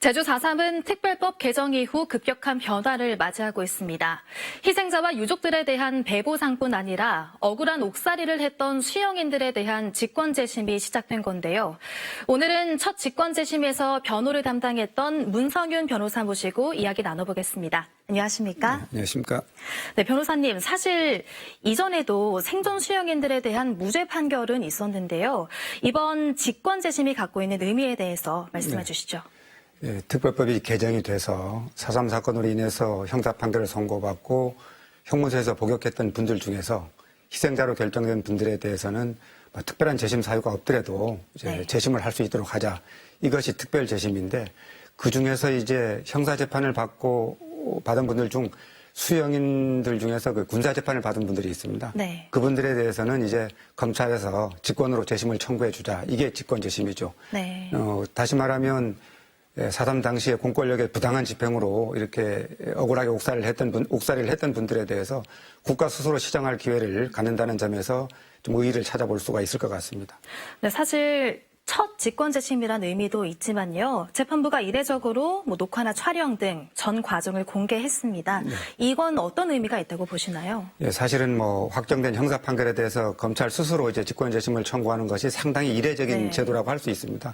제주 4.3은 특별법 개정 이후 급격한 변화를 맞이하고 있습니다. 희생자와 유족들에 대한 배보상뿐 아니라 억울한 옥살이를 했던 수영인들에 대한 직권재심이 시작된 건데요. 오늘은 첫 직권재심에서 변호를 담당했던 문성윤 변호사 모시고 이야기 나눠보겠습니다. 안녕하십니까? 네, 안녕하십니까? 네, 변호사님, 사실 이전에도 생존 수영인들에 대한 무죄 판결은 있었는데요. 이번 직권재심이 갖고 있는 의미에 대해서 말씀해 주시죠. 예, 특별법이 개정이 돼서 4.3 사건으로 인해서 형사 판결을 선고받고 형무소에서 복역했던 분들 중에서 희생자로 결정된 분들에 대해서는 특별한 재심 사유가 없더라도 이제 재심을 할 수 있도록 하자. 이것이 특별 재심인데 그 중에서 이제 형사 재판을 받은 분들 중 수영인들 중에서 그 군사 재판을 받은 분들이 있습니다. 네. 그분들에 대해서는 이제 검찰에서 직권으로 재심을 청구해 주자. 이게 직권 재심이죠. 네. 다시 말하면 4.3 당시에 공권력의 부당한 집행으로 이렇게 억울하게 옥살이를 했던 분들에 대해서 국가 스스로 시정할 기회를 갖는다는 점에서 좀 의의를 찾아볼 수가 있을 것 같습니다. 네, 사실 첫 직권재심이란 의미도 있지만요. 재판부가 이례적으로 녹화나 촬영 등 전 과정을 공개했습니다. 네. 이건 어떤 의미가 있다고 보시나요? 예, 사실은 확정된 형사 판결에 대해서 검찰 스스로 이제 직권재심을 청구하는 것이 상당히 이례적인 제도라고 할 수 있습니다.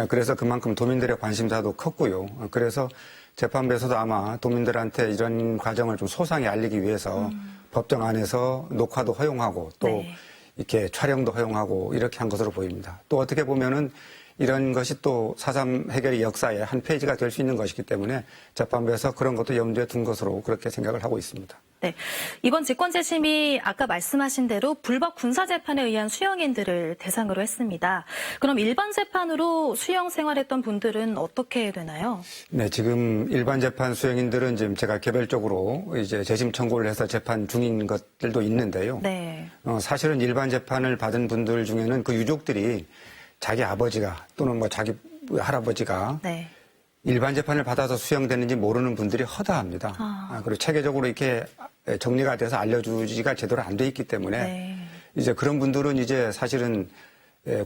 그래서 그만큼 도민들의 관심사도 컸고요. 그래서 재판부에서도 아마 도민들한테 이런 과정을 좀 소상히 알리기 위해서 법정 안에서 녹화도 허용하고 또 이렇게 촬영도 허용하고 이렇게 한 것으로 보입니다. 또 어떻게 보면은 이런 것이 또 4.3 해결의 역사의 한 페이지가 될 수 있는 것이기 때문에 재판부에서 그런 것도 염두에 둔 것으로 그렇게 생각을 하고 있습니다. 네. 이번 직권재심이 아까 말씀하신 대로 불법 군사재판에 의한 수영인들을 대상으로 했습니다. 그럼 일반 재판으로 수영 생활했던 분들은 어떻게 되나요? 네, 지금 일반 재판 수용인들은 지금 제가 개별적으로 이제 재심 청구를 해서 재판 중인 것들도 있는데요. 네. 사실은 일반 재판을 받은 분들 중에는 그 유족들이 자기 아버지가 또는 자기 할아버지가 일반 재판을 받아서 수용되는지 모르는 분들이 허다합니다. 그리고 체계적으로 이렇게 정리가 돼서 알려주지가 제대로 안 돼 있기 때문에 이제 그런 분들은 이제 사실은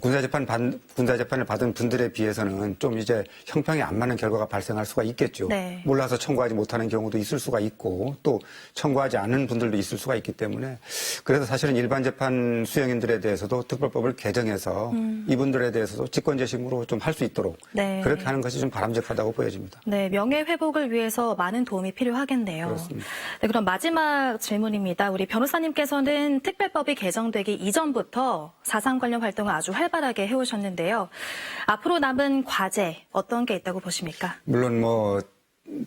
군사재판을 받은 분들에 비해서는 좀 이제 형평이 안 맞는 결과가 발생할 수가 있겠죠. 몰라서 청구하지 못하는 경우도 있을 수가 있고 또 청구하지 않은 분들도 있을 수가 있기 때문에 그래서 사실은 일반 재판 수용인들에 대해서도 특별법을 개정해서 이분들에 대해서도 직권재심으로 좀 할 수 있도록 그렇게 하는 것이 좀 바람직하다고 보여집니다. 네, 명예회복을 위해서 많은 도움이 필요하겠네요. 그렇습니다. 네, 그럼 마지막 질문입니다. 우리 변호사님께서는 특별법이 개정되기 이전부터 4.3 관련 활동을 아주 활발하게 해오셨는데요. 앞으로 남은 과제 어떤 게 있다고 보십니까? 물론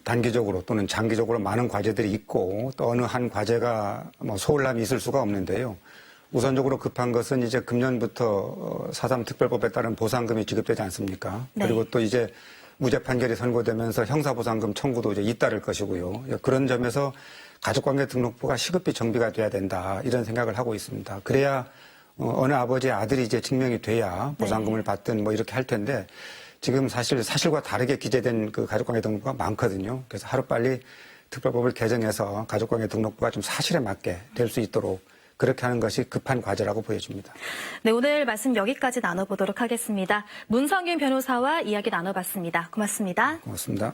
단기적으로 또는 장기적으로 많은 과제들이 있고 또 어느 한 과제가 소홀함이 있을 수가 없는데요. 우선적으로 급한 것은 이제 금년부터 4.3 특별법에 따른 보상금이 지급되지 않습니까? 그리고 또 이제 무죄 판결이 선고되면서 형사보상금 청구도 이제 잇따를 것이고요. 그런 점에서 가족관계 등록부가 시급히 정비가 돼야 된다 이런 생각을 하고 있습니다. 그래야 어느 아버지의 아들이 이제 증명이 돼야 보상금을 받든 이렇게 할 텐데 지금 사실과 다르게 기재된 그 가족관계 등록부가 많거든요. 그래서 하루빨리 특별법을 개정해서 가족관계 등록부가 좀 사실에 맞게 될 수 있도록 그렇게 하는 것이 급한 과제라고 보여집니다. 네, 오늘 말씀 여기까지 나눠보도록 하겠습니다. 문성윤 변호사와 이야기 나눠봤습니다. 고맙습니다. 고맙습니다.